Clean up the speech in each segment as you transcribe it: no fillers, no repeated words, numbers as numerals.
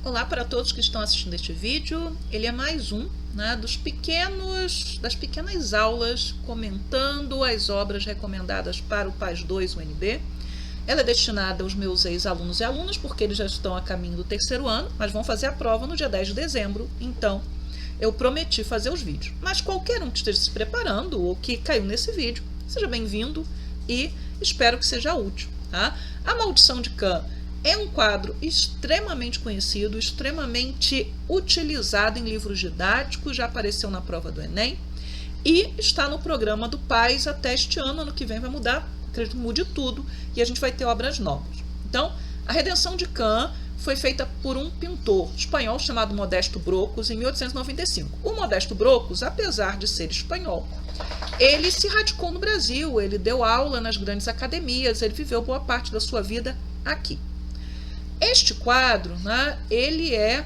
Olá para todos que estão assistindo este vídeo. Ele é mais um, das pequenas aulas comentando as obras recomendadas para o PAS 2 UNB. Ela é destinada aos meus ex-alunos e alunas, porque eles já estão a caminho do terceiro ano, mas vão fazer a prova no dia 10 de dezembro, então eu prometi fazer os vídeos. Mas qualquer um que esteja se preparando ou que caiu nesse vídeo, seja bem-vindo e espero que seja útil. Tá? A Maldição de Khan é um quadro extremamente conhecido, extremamente utilizado em livros didáticos, já apareceu na prova do Enem e está no programa do PAS até este ano. Ano que vem vai mudar, acredito que mude tudo e a gente vai ter obras novas. Então, a Redenção de Khan foi feita por um pintor espanhol chamado Modesto Brocos em 1895. O Modesto Brocos, apesar de ser espanhol, ele se radicou no Brasil, ele deu aula nas grandes academias, ele viveu boa parte da sua vida aqui. Este quadro, ele é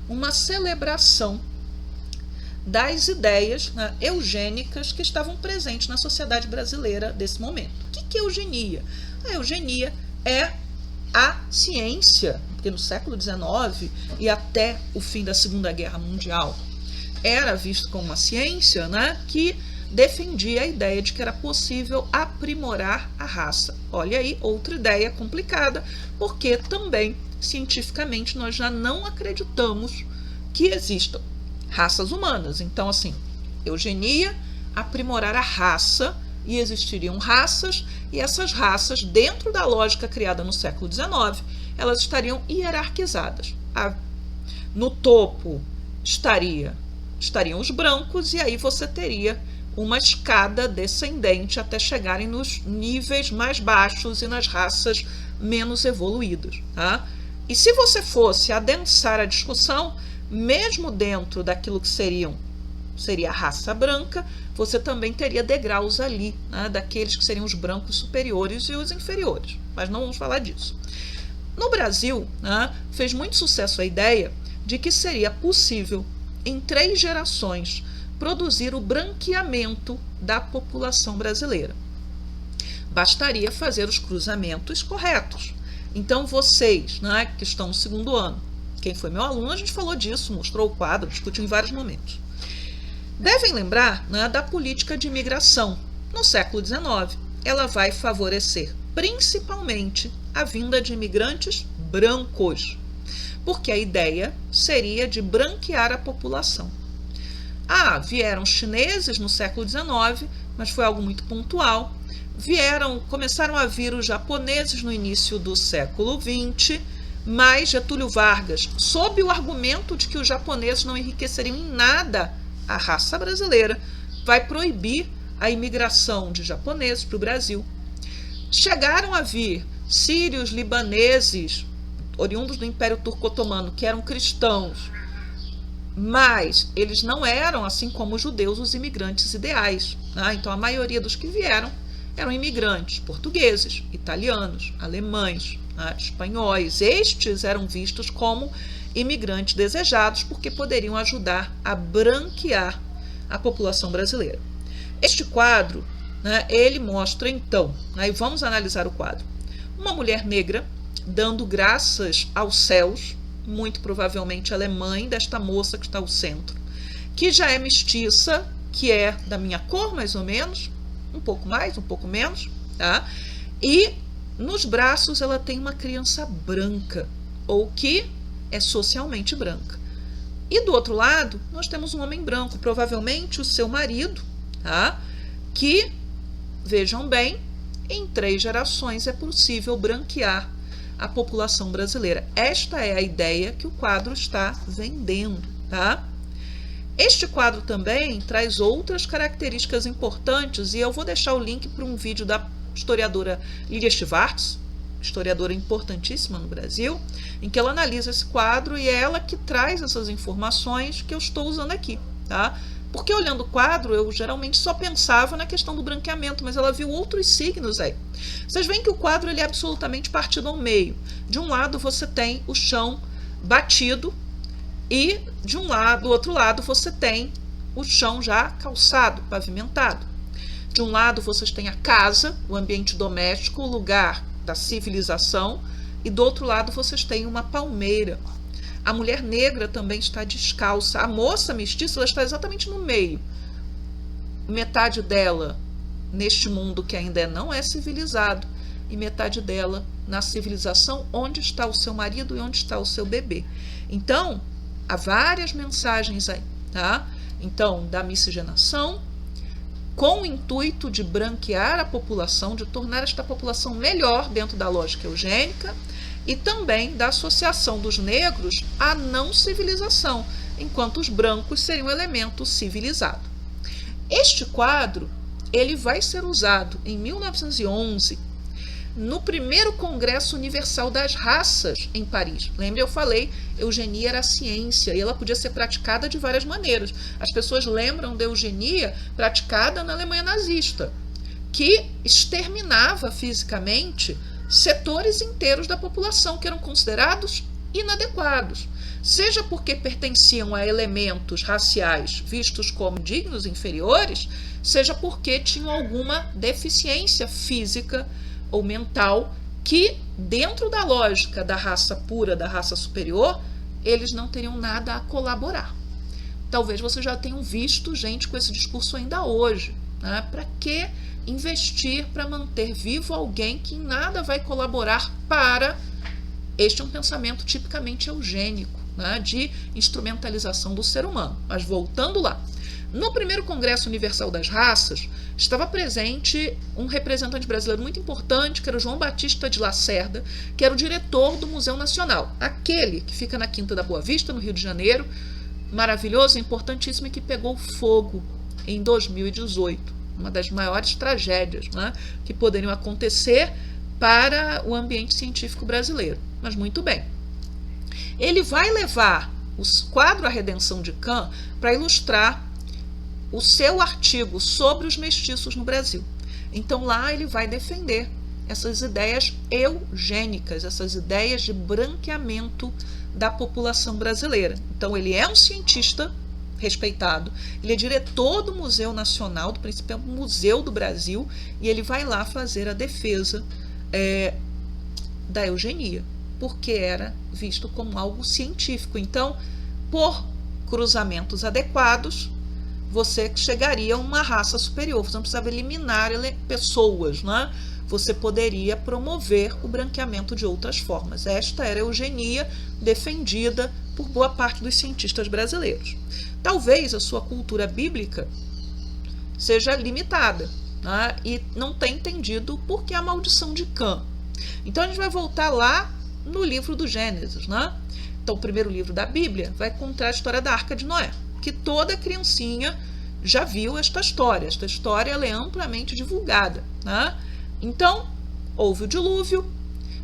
uma celebração das ideias eugênicas que estavam presentes na sociedade brasileira desse momento. O que é eugenia? A eugenia é a ciência, porque no século XIX e até o fim da Segunda Guerra Mundial era visto como uma ciência que defendia a ideia de que era possível aprimorar a raça. Olha aí, outra ideia complicada, porque também, cientificamente, nós já não acreditamos que existam raças humanas. Então, assim, eugenia, aprimorar a raça, e existiriam raças, e essas raças, dentro da lógica criada no século XIX, elas estariam hierarquizadas. No topo estariam os brancos, e aí você teria uma escada descendente até chegarem nos níveis mais baixos e nas raças menos evoluídas. Tá? E se você fosse adensar a discussão, mesmo dentro daquilo que seria a raça branca, você também teria degraus ali, daqueles que seriam os brancos superiores e os inferiores. Mas não vamos falar disso. No Brasil, fez muito sucesso a ideia de que seria possível, em 3 gerações, produzir o branqueamento da população brasileira. Bastaria fazer os cruzamentos corretos. Então, vocês, que estão no segundo ano, quem foi meu aluno, a gente falou disso, mostrou o quadro, discutiu em vários momentos. Devem lembrar da política de imigração. No século XIX, ela vai favorecer principalmente a vinda de imigrantes brancos, porque a ideia seria de branquear a população. Vieram chineses no século XIX, mas foi algo muito pontual. Começaram a vir os japoneses no início do século XX, mas Getúlio Vargas, sob o argumento de que os japoneses não enriqueceriam em nada a raça brasileira, vai proibir a imigração de japoneses para o Brasil. Chegaram a vir sírios, libaneses, oriundos do Império Turco-Otomano, que eram cristãos, mas eles não eram, assim como os judeus, os imigrantes ideais. Então, a maioria dos que vieram eram imigrantes portugueses, italianos, alemães, espanhóis. Estes eram vistos como imigrantes desejados porque poderiam ajudar a branquear a população brasileira. Este quadro, ele mostra, então, e vamos analisar o quadro, uma mulher negra dando graças aos céus. Muito provavelmente ela é mãe desta moça que está ao centro, que já é mestiça, que é da minha cor, mais ou menos, um pouco mais, um pouco menos, tá? E nos braços ela tem uma criança branca, ou que é socialmente branca. E do outro lado, nós temos um homem branco, provavelmente o seu marido, tá? Que, vejam bem, em 3 gerações é possível branquear a população brasileira. Esta é a ideia que o quadro está vendendo, tá? Este quadro também traz outras características importantes e eu vou deixar o link para um vídeo da historiadora Lilia Schwartz, historiadora importantíssima no Brasil, em que ela analisa esse quadro e é ela que traz essas informações que eu estou usando aqui, tá? Porque olhando o quadro, eu geralmente só pensava na questão do branqueamento, mas ela viu outros signos aí. Vocês veem que o quadro ele é absolutamente partido ao meio. De um lado você tem o chão batido e do outro lado você tem o chão já calçado, pavimentado. De um lado vocês têm a casa, o ambiente doméstico, o lugar da civilização, e do outro lado vocês têm uma palmeira. A mulher negra também está descalça. A moça mestiça, ela está exatamente no meio. Metade dela neste mundo que ainda não é civilizado e metade dela na civilização onde está o seu marido e onde está o seu bebê. Então, há várias mensagens aí, tá? Então, da miscigenação, com o intuito de branquear a população, de tornar esta população melhor dentro da lógica eugênica, e também da associação dos negros à não civilização, enquanto os brancos seriam um elemento civilizado. Este quadro ele vai ser usado em 1911 no primeiro Congresso Universal das Raças em Paris. Lembra, eu falei, eugenia era ciência e ela podia ser praticada de várias maneiras. As pessoas lembram da eugenia praticada na Alemanha nazista, que exterminava fisicamente setores inteiros da população que eram considerados inadequados, seja porque pertenciam a elementos raciais vistos como dignos inferiores, seja porque tinham alguma deficiência física ou mental que, dentro da lógica da raça pura, da raça superior, eles não teriam nada a colaborar. Talvez vocês já tenham visto gente com esse discurso ainda hoje, né? Para que investir para manter vivo alguém que em nada vai colaborar para... Este é um pensamento tipicamente eugênico, né? De instrumentalização do ser humano. Mas voltando lá, no primeiro Congresso Universal das Raças, estava presente um representante brasileiro muito importante, que era o João Batista de Lacerda, que era o diretor do Museu Nacional, aquele que fica na Quinta da Boa Vista, no Rio de Janeiro, maravilhoso, importantíssimo, e que pegou fogo em 2018, uma das maiores tragédias, né, que poderiam acontecer para o ambiente científico brasileiro. Mas muito bem. Ele vai levar o quadro A Redenção de Kant para ilustrar o seu artigo sobre os mestiços no Brasil. Então lá ele vai defender essas ideias eugênicas, essas ideias de branqueamento da população brasileira. Então ele é um cientista respeitado, ele é diretor do Museu Nacional, do principal museu do Brasil, e ele vai lá fazer a defesa da eugenia, porque era visto como algo científico. Então, por cruzamentos adequados, você chegaria a uma raça superior, você não precisava eliminar pessoas, né? Você poderia promover o branqueamento de outras formas. Esta era a eugenia defendida por boa parte dos cientistas brasileiros. Talvez a sua cultura bíblica seja limitada, né? E não tenha entendido por que a maldição de Cã. Então a gente vai voltar lá no livro do Gênesis, né? Então o primeiro livro da Bíblia vai contar a história da Arca de Noé, que toda criancinha já viu esta história. Esta história ela é amplamente divulgada, né? Então, houve o dilúvio,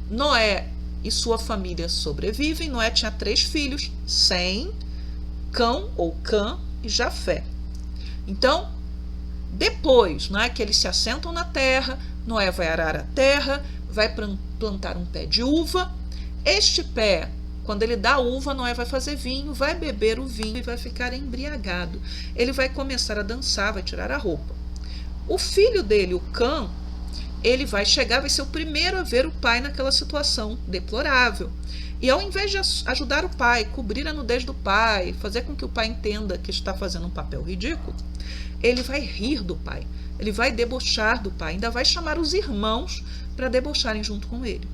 Noé e sua família sobrevivem. Noé tinha 3 filhos, Sem, Cão ou Cã e Jafé. Então, depois, né, que eles se assentam na terra, Noé vai arar a terra, vai plantar um pé de uva. Este pé, quando ele dá uva, Noé vai fazer vinho, vai beber o vinho e vai ficar embriagado. Ele vai começar a dançar, vai tirar a roupa. O filho dele, o Cã, ele vai chegar, vai ser o primeiro a ver o pai naquela situação deplorável. E ao invés de ajudar o pai, cobrir a nudez do pai, fazer com que o pai entenda que está fazendo um papel ridículo, ele vai rir do pai, ele vai debochar do pai, ainda vai chamar os irmãos para debocharem junto com ele.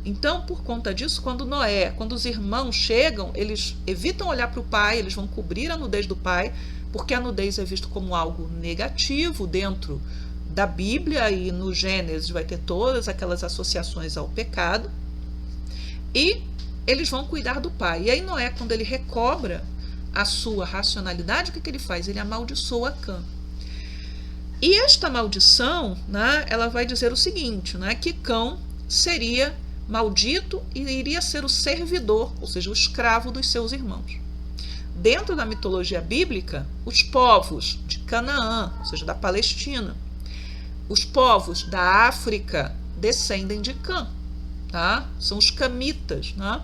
Então, por conta disso, quando os irmãos chegam, eles evitam olhar para o pai, eles vão cobrir a nudez do pai, porque a nudez é visto como algo negativo dentro da Bíblia, e no Gênesis vai ter todas aquelas associações ao pecado, e eles vão cuidar do pai. E aí Noé, quando ele recobra a sua racionalidade, o que ele faz? Ele amaldiçoa Cã. E esta maldição, né, ela vai dizer o seguinte, né, que Cã seria maldito e iria ser o servidor, ou seja, o escravo dos seus irmãos. Dentro da mitologia bíblica, os povos de Canaã, ou seja, da Palestina, os povos da África descendem de Cã, tá? São os camitas, né?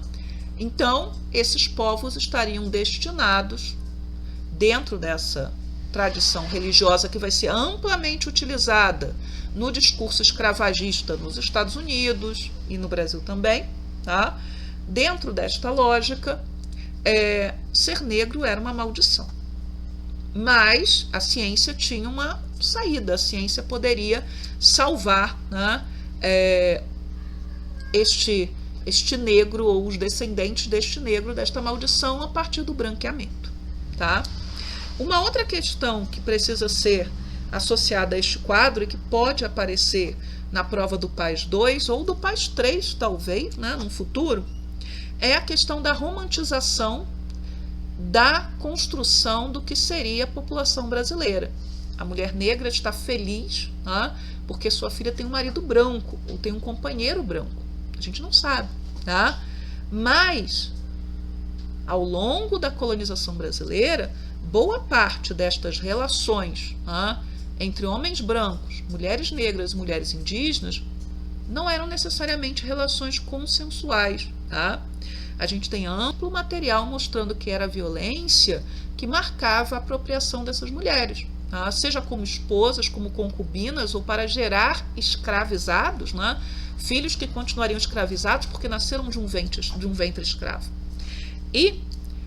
Então, esses povos estariam destinados, dentro dessa tradição religiosa que vai ser amplamente utilizada no discurso escravagista nos Estados Unidos e no Brasil também, tá? Dentro desta lógica, ser negro era uma maldição. Mas a ciência tinha uma saída, a ciência poderia salvar, né, este negro ou os descendentes deste negro desta maldição a partir do branqueamento. Tá? Uma outra questão que precisa ser associada a este quadro e que pode aparecer na prova do PAS 2 ou do PAS 3, talvez, né, no futuro, é a questão da romantização da construção do que seria a população brasileira. A mulher negra está feliz, né, porque sua filha tem um marido branco ou tem um companheiro branco. A gente não sabe, tá? Mas, ao longo da colonização brasileira, boa parte destas relações, né, entre homens brancos, mulheres negras e mulheres indígenas não eram necessariamente relações consensuais. Tá? A gente tem amplo material mostrando que era a violência que marcava a apropriação dessas mulheres, tá? Seja como esposas, como concubinas ou para gerar escravizados, né? Filhos que continuariam escravizados porque nasceram de um ventre escravo. E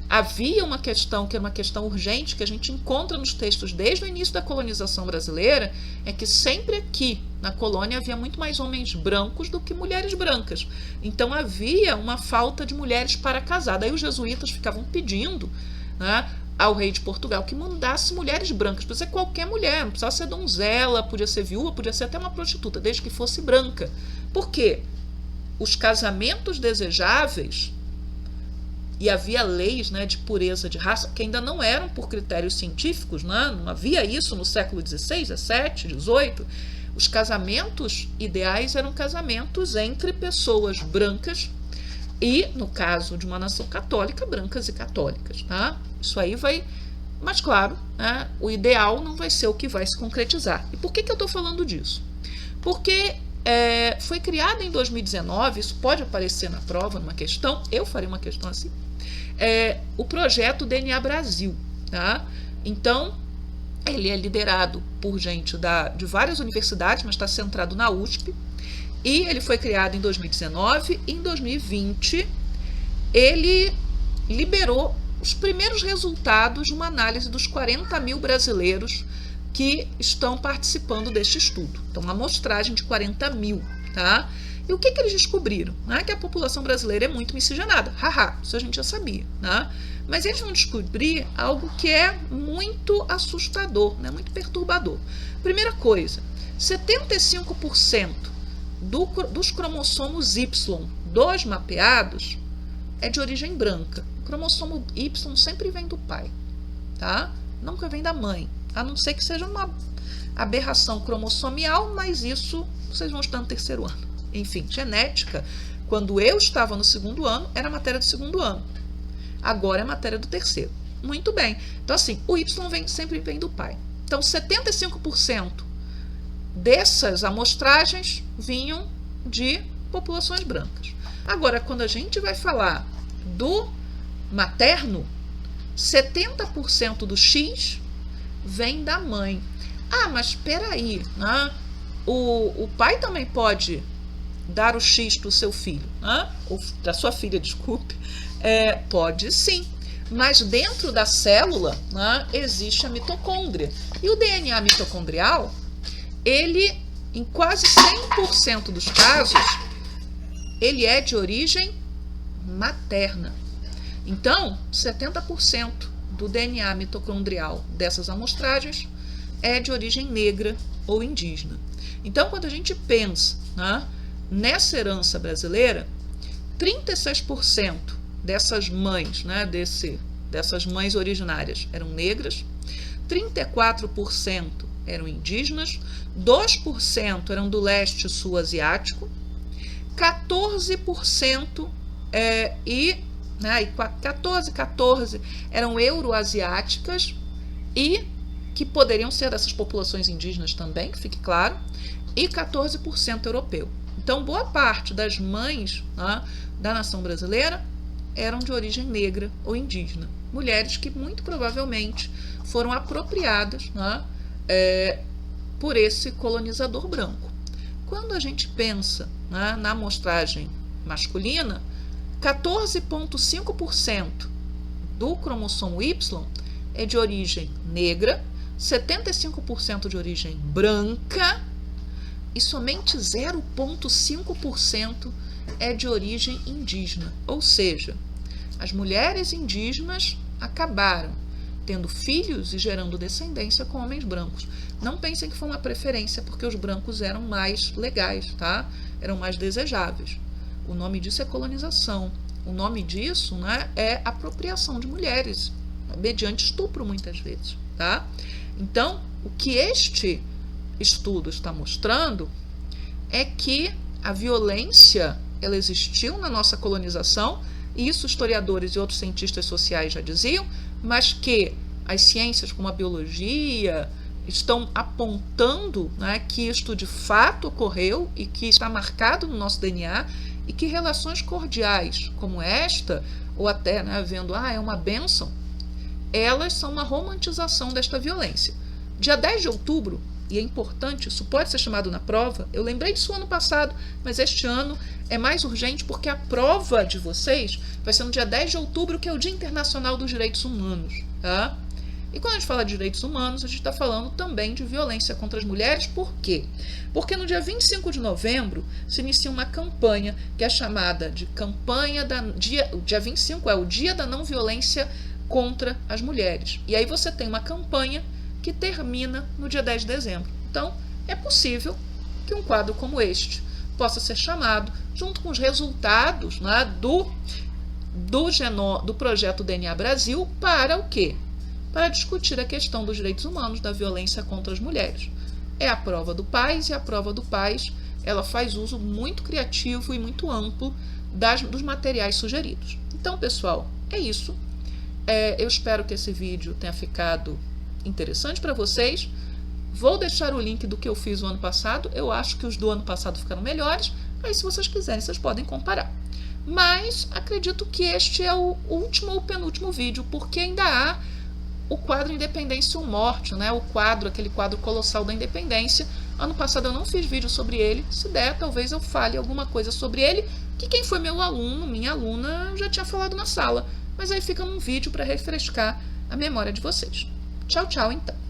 havia uma questão que era uma questão urgente que a gente encontra nos textos desde o início da colonização brasileira, é que sempre aqui na colônia havia muito mais homens brancos do que mulheres brancas. Então havia uma falta de mulheres para casar. Daí os jesuítas ficavam pedindo, né, ao rei de Portugal que mandasse mulheres brancas. Podia ser qualquer mulher, não precisava ser donzela, podia ser viúva, podia ser até uma prostituta, desde que fosse branca. Por quê? Os casamentos desejáveis, e havia leis, né, de pureza de raça que ainda não eram por critérios científicos, né? Não havia isso no século XVI, XVII, XVIII. Os casamentos ideais eram casamentos entre pessoas brancas e, no caso de uma nação católica, brancas e católicas. Tá? Isso aí vai... Mas, claro, né, o ideal não vai ser o que vai se concretizar. E por que eu estou falando disso? Porque foi criada em 2019, isso pode aparecer na prova, numa questão, eu farei uma questão assim, o projeto DNA Brasil. Tá? Então, ele é liderado por gente de várias universidades, mas está centrado na USP, e ele foi criado em 2019, e em 2020 ele liberou os primeiros resultados de uma análise dos 40 mil brasileiros que estão participando deste estudo. Então, uma amostragem de 40 mil. Tá? E o que eles descobriram? Né? Que a população brasileira é muito miscigenada. Haha, isso a gente já sabia. Né? Mas eles vão descobrir algo que é muito assustador, né? Muito perturbador. Primeira coisa, 75% dos cromossomos Y dos mapeados é de origem branca. O cromossomo Y sempre vem do pai, tá? Nunca vem da mãe, a não ser que seja uma aberração cromossomial, mas isso vocês vão estar no terceiro ano. Enfim, genética, quando eu estava no segundo ano, era matéria do segundo ano. Agora é matéria do terceiro. Muito bem. Então, assim, o Y sempre vem do pai. Então, 75% dessas amostragens vinham de populações brancas. Agora, quando a gente vai falar do materno, 70% do X vem da mãe. Ah, mas espera aí, né? O pai também pode dar o X para o seu filho, né? Ou da sua filha, desculpe. Pode sim, mas dentro da célula, né, existe a mitocôndria. E o DNA mitocondrial, ele, em quase 100% dos casos, ele é de origem materna. Então, 70% do DNA mitocondrial dessas amostragens é de origem negra ou indígena. Então, quando a gente pensa, né, nessa herança brasileira, 36% dessas mães, né, dessas mães originárias eram negras, 34% eram indígenas, 2% eram do leste sul-asiático, 14% e 14 eram euroasiáticas e que poderiam ser dessas populações indígenas também, que fique claro, e 14% europeu. Então, boa parte das mães, né, da nação brasileira eram de origem negra ou indígena. Mulheres que muito provavelmente foram apropriadas, né, por esse colonizador branco. Quando a gente pensa, né, na amostragem masculina, 14,5% do cromossomo Y é de origem negra, 75% de origem branca e somente 0,5% é de origem indígena. Ou seja, as mulheres indígenas acabaram tendo filhos e gerando descendência com homens brancos. Não pensem que foi uma preferência porque os brancos eram mais legais, tá? Eram mais desejáveis. O nome disso é colonização. O nome disso, né, é apropriação de mulheres, mediante estupro muitas vezes, tá? Então, o que este estudo está mostrando é que a violência ela existiu na nossa colonização, e isso historiadores e outros cientistas sociais já diziam, mas que as ciências como a biologia estão apontando, né, que isto de fato ocorreu e que está marcado no nosso DNA e que relações cordiais como esta, ou até, né, vendo, é uma bênção, elas são uma romantização desta violência. Dia 10 de outubro, e é importante, isso pode ser chamado na prova, eu lembrei disso ano passado, mas este ano é mais urgente porque a prova de vocês vai ser no dia 10 de outubro, que é o Dia Internacional dos Direitos Humanos, tá? E quando a gente fala de direitos humanos, a gente está falando também de violência contra as mulheres. Por quê? Porque no dia 25 de novembro se inicia uma campanha que é chamada de campanha da... O dia 25 é o Dia da Não Violência contra as Mulheres. E aí você tem uma campanha que termina no dia 10 de dezembro. Então, é possível que um quadro como este possa ser chamado, junto com os resultados, né, do projeto DNA Brasil, para o quê? Para discutir a questão dos direitos humanos, da violência contra as mulheres. É a prova do PAS, e a prova do PAS ela faz uso muito criativo e muito amplo dos materiais sugeridos. Então, pessoal, é isso. Eu espero que esse vídeo tenha ficado interessante para vocês. Vou deixar o link do que eu fiz o ano passado. Eu acho que os do ano passado ficaram melhores. Aí, se vocês quiserem, vocês podem comparar. Mas acredito que este é o último ou penúltimo vídeo, porque ainda há o quadro Independência ou Morte, né? Aquele quadro colossal da independência. Ano passado eu não fiz vídeo sobre ele. Se der, talvez eu fale alguma coisa sobre ele, que quem foi meu aluno, minha aluna, já tinha falado na sala. Mas aí fica um vídeo para refrescar a memória de vocês. Tchau, tchau, então.